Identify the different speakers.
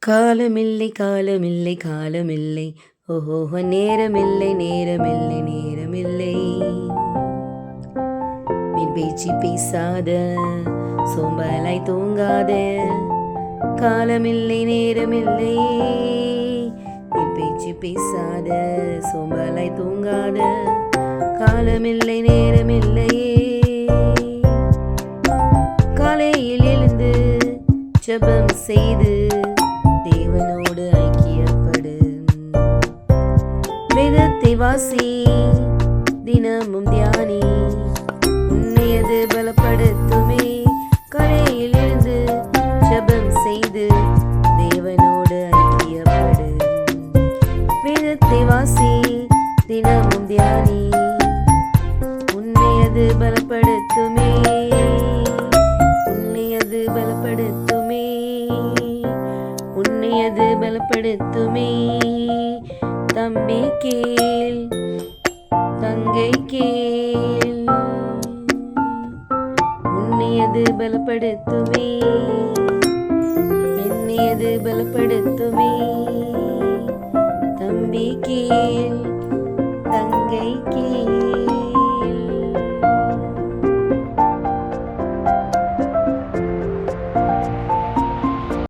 Speaker 1: காலமில்லை காலமில்லை காலமில்லை, ஓஹோ நேரமில்லை நேரமில்லை நேரமில்லை. பின் பேச்சு பேசாத, சோம்பலாய் தூங்காத, காலமில்லை நேரமில்லை. பின் பேச்சு பேசாத, சோம்பலாய் தூங்காத, காலமில்லை நேரமில்லையே. காலையில் எழுந்து ஜெபம் செய்து தேவனோடு ஐக்கியப்படு. வேதத்தை வாசி, தினமும் தியானி, உன்னையது பலப்படுத்துமே. காலையில் எழுந்து ஜெபம் செய்து தேவனோடு ஐக்கியப்படு. வேதத்தை வாசி, தினமும் தியானி, உன்னையது பலப்படுத்துமே. உன்னையது பலப்படுத்துமே. உன்னையது பலப்படுத்துமே. தம்பி கேள், தங்கை கேள், உன்னையது பலப்படுத்துமே. என்னையது பலப்படுத்துமே. தம்பி கேள், தங்கை கேள்.